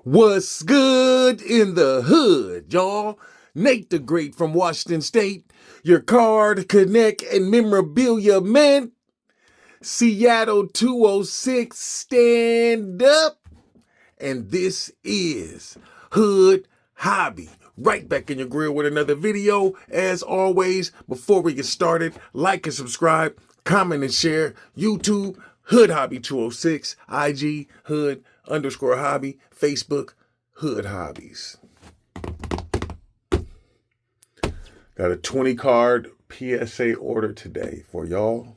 What's good in the hood, y'all? Nate the Great from Washington State. Your card, connect, and memorabilia man. Seattle 206, stand up. And this is Hood Hobby. Right back in your grill with another video. As always, before we get started, like and subscribe, comment and share. YouTube, Hood Hobby 206. IG, Hood_Hobby. Facebook, Hood Hobbies. Got a 20 card PSA order today for y'all.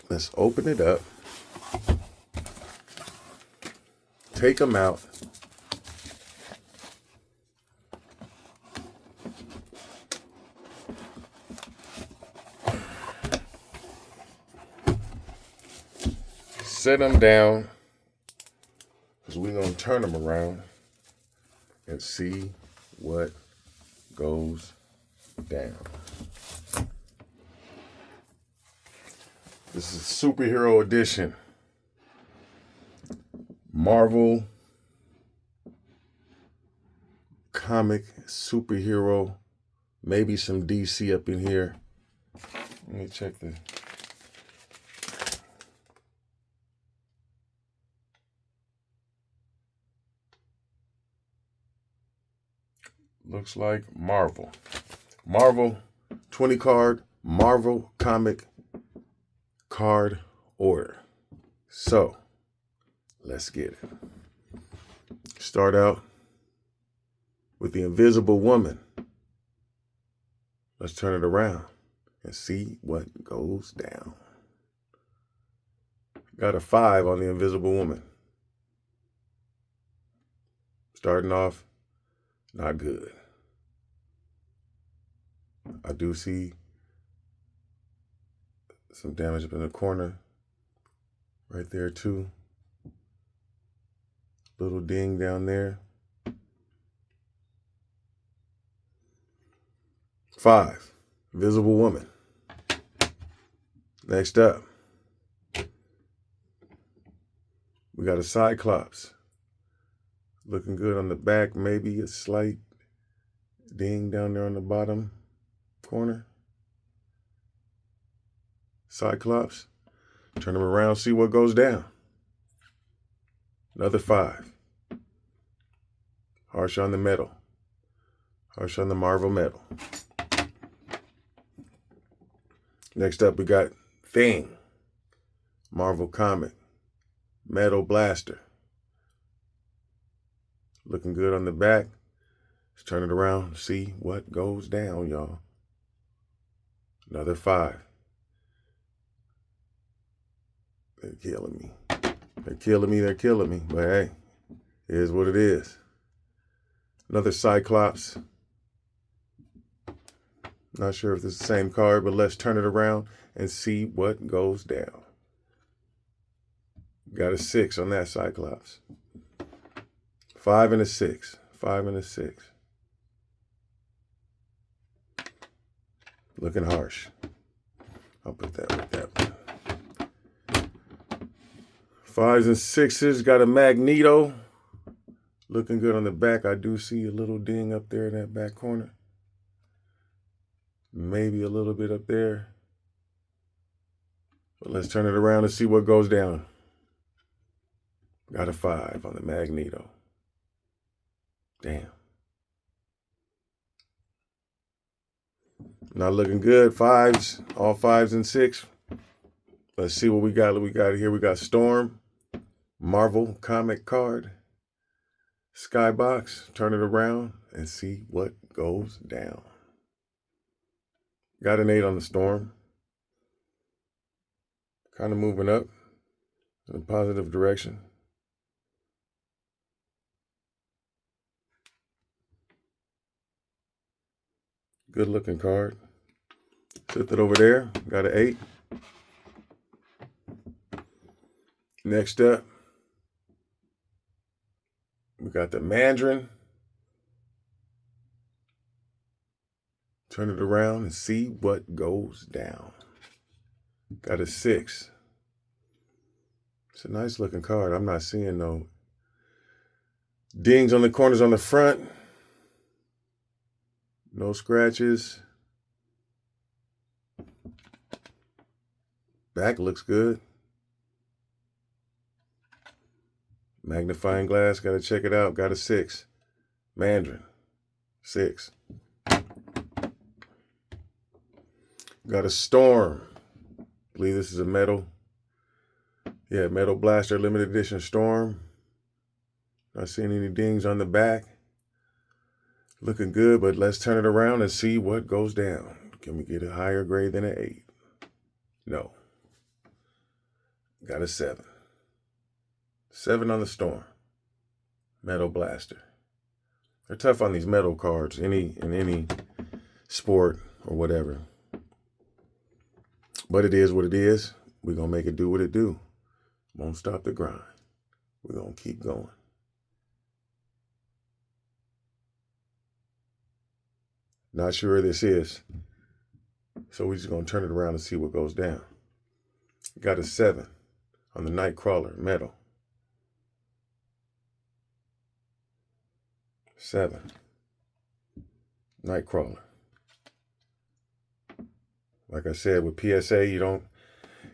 Let's open it up. Take them out. Set them down, because we're going to turn them around and see what goes down. This is Superhero Edition. Marvel comic superhero, maybe some DC up in here. Let me check the... Looks like Marvel. Marvel 20 card Marvel comic card order. So, let's get it. Start out with the Invisible Woman. Let's turn it around and see what goes down. Got a 5 on the Invisible Woman. Starting off, not good. I do see some damage up in the corner. Right there too. Little ding down there. 5, Invisible Woman. Next up, we got a Cyclops. Looking good on the back, maybe a slight ding down there on the bottom corner. Cyclops. Turn him around, see what goes down. Another 5. Harsh on the metal. Harsh on the Marvel metal. Next up, we got Thing. Marvel comic. Metal blaster. Looking good on the back. Let's turn it around, see what goes down, y'all. Another 5. They're killing me. They're killing me, they're killing me. But hey, it is what it is. Another Cyclops. Not sure if it's the same card, but let's turn it around and see what goes down. Got a 6 on that Cyclops. 5 and a 6. 5 and a 6. Looking harsh. I'll put that with that one. 5s and 6s. Got a Magneto. Looking good on the back. I do see a little ding up there in that back corner. Maybe a little bit up there. But let's turn it around and see what goes down. Got a 5 on the Magneto. Damn. Not looking good. 5s, all 5s and 6. Let's see what we got. We got here. We got Storm, Marvel comic card, Skybox. Turn it around and see what goes down. Got an 8 on the Storm. Kind of moving up in a positive direction. Good looking card. Set that over there. Got an 8. Next up, we got the Mandarin. Turn it around and see what goes down. Got a 6. It's a nice looking card. I'm not seeing no dings on the corners on the front. No scratches. Back looks good. Magnifying glass, gotta check it out. Got a 6. Mandarin, 6. Got a Storm. I believe this is a metal. Yeah, Metal Blaster limited edition Storm. Not seeing any dings on the back. Looking good, but let's turn it around and see what goes down. Can we get a higher grade than an 8? No. Got a 7. 7 on the Storm. Metal Blaster. They're tough on these metal cards, in any sport or whatever. But it is what it is. We're going to make it do what it do. Won't stop the grind. We're going to keep going. Not sure who this is. So we're just going to turn it around and see what goes down. Got a 7 on the Nightcrawler, metal. 7. Nightcrawler. Like I said, with PSA, you don't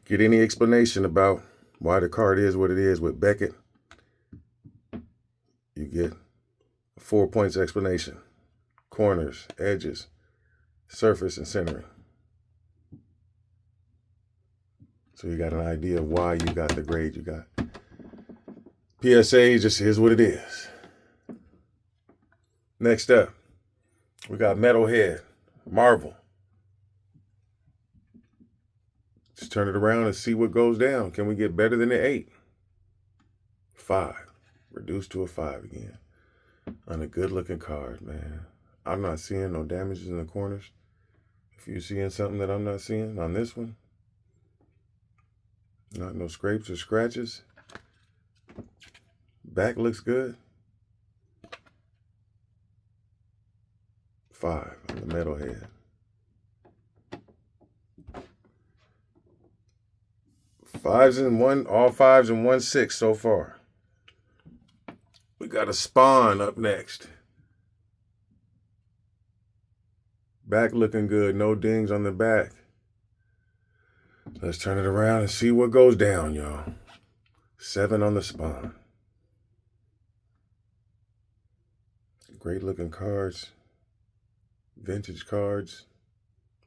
get any explanation about why the card is what it is. With Beckett, you get a 4 points explanation. Corners, edges, surface, and centering. So you got an idea of why you got the grade you got. PSA just is what it is. Next up, we got Metalhead, Marvel. Just turn it around and see what goes down. Can we get better than an 8? 5. Reduced to a 5 again. On a good looking card, man. I'm not seeing no damages in the corners. If you're seeing something that I'm not seeing on this one, not no scrapes or scratches. Back looks good. 5 on the Metalhead. 5s and 1, all 5s and 1 6 so far. We got a Spawn up next. Back looking good, no dings on the back. Let's turn it around and see what goes down, y'all. 7 on the Spawn. Great looking cards. Vintage cards.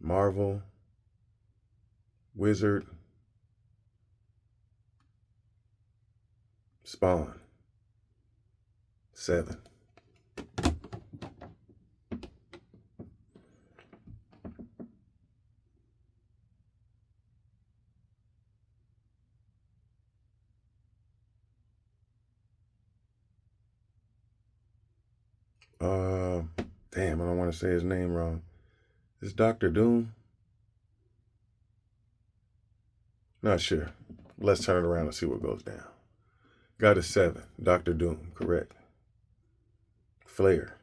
Marvel. Wizard. Spawn. 7. Damn, I don't want to say his name wrong. Is Dr. Doom? Not sure. Let's turn it around and see what goes down. Got a 7. Dr. Doom, correct. Flair.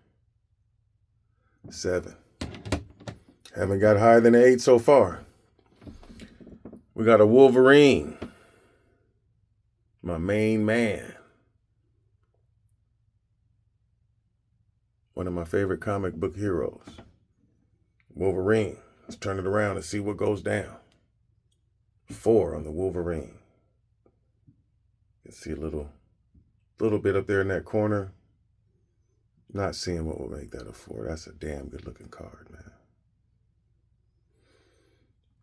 7. Haven't got higher than an 8 so far. We got a Wolverine. My main man. One of my favorite comic book heroes. Wolverine. Let's turn it around and see what goes down. 4 on the Wolverine. You can see a little bit up there in that corner. Not seeing what would make that a 4. That's a damn good looking card, man.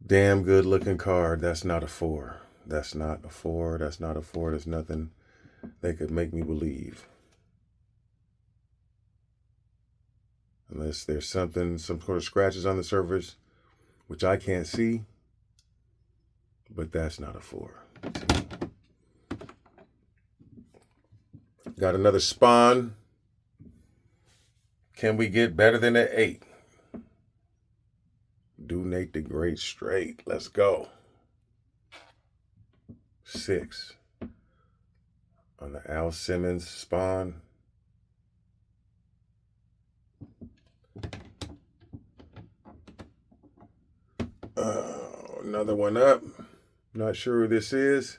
Damn good looking card. That's not a 4. That's not a 4. That's not a 4. There's nothing they could make me believe. Unless there's some sort of scratches on the surface, which I can't see. But that's not a 4. Got another Spawn. Can we get better than an 8? Do Nate the Great straight. Let's go. 6 on the Al Simmons Spawn. Another one up. Not sure who this is.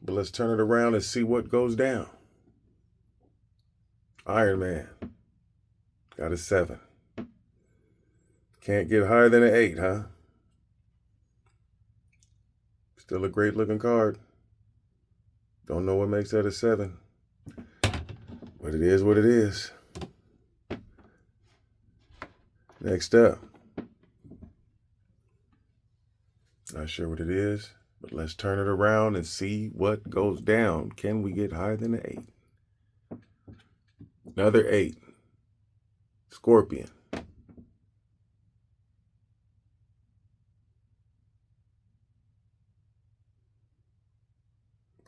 but let's turn it around and see what goes down. Iron Man got a 7. Can't get higher than an 8, huh? Still a great looking card. Don't know what makes that a 7, but it is what it is. Next up, not sure what it is, but let's turn it around and see what goes down. Can we get higher than an 8? Another 8. Scorpion.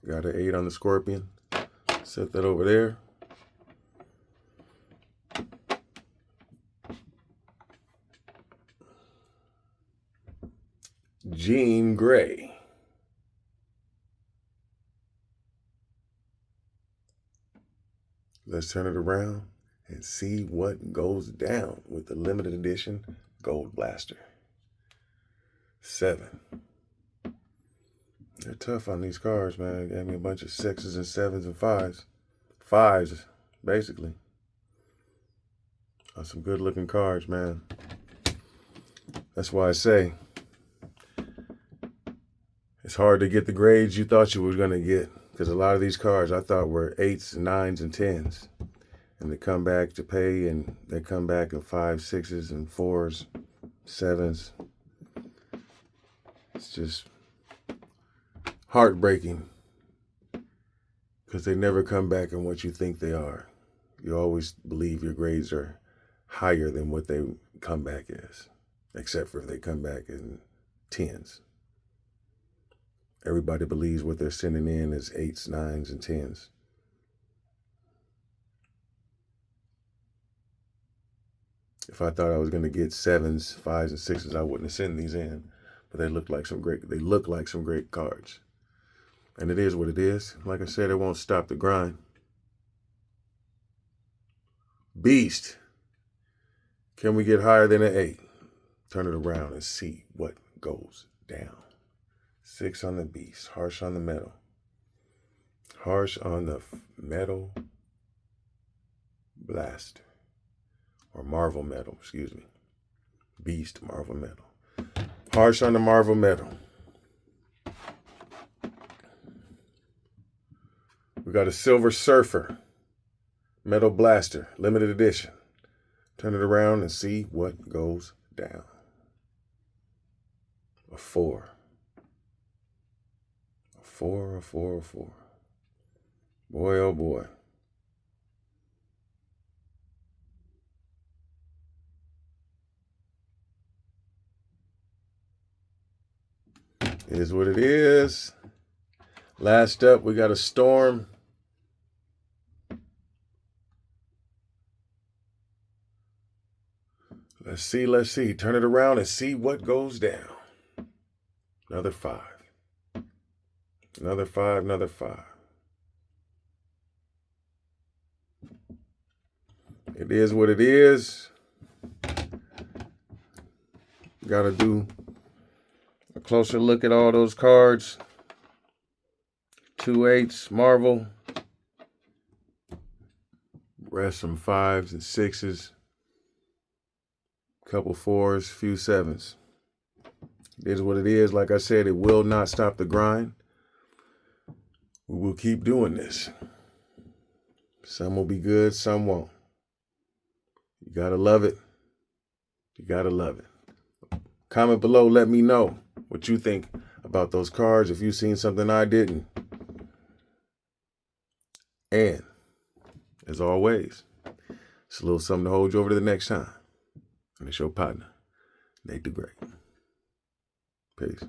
Got an 8 on the Scorpion. Set that over there. Jean Grey. Let's turn it around and see what goes down with the limited edition Gold Blaster. 7. They're tough on these cards, man. Gave me a bunch of 6s and 7s and 5s. 5s, basically. On some good looking cards, man. That's why I say it's hard to get the grades you thought you were going to get. Because a lot of these cards I thought were 8s, 9s, and 10s. And they come back to pay, and they come back in 5s, 6s, and 4s, 7s. It's just heartbreaking because they never come back in what you think they are. You always believe your grades are higher than what they come back as, except for if they come back in 10s. Everybody believes what they're sending in is 8s, 9s, and 10s. If I thought I was going to get 7s, 5s, and 6s, I wouldn't have sent these in. But they look like some great cards. And it is what it is. Like I said, it won't stop the grind. Beast. Can we get higher than an 8? Turn it around and see what goes down. 6 on the Beast. Harsh on the metal. Harsh on the metal blaster. Or Marvel metal, excuse me. Beast Marvel metal. Harsh on the Marvel metal. We got a Silver Surfer. Metal Blaster. Limited edition. Turn it around and see what goes down. A 4. A 4, a 4, a 4. Boy, oh boy. It is what it is. Last up, we got a Storm. Let's see. Turn it around and see what goes down. Another 5. Another 5, another 5. It is what it is. Got to do a closer look at all those cards. 2 8s, Marvel. Rest some 5s and 6s. Couple 4s, few 7s. It is what it is. Like I said, it will not stop the grind. We will keep doing this. Some will be good, some won't. You gotta love it. You gotta love it. Comment below, let me know what you think about those cards, if you've seen something I didn't. And, as always, it's a little something to hold you over to the next time. And it's your partner, Nate the Great. Peace.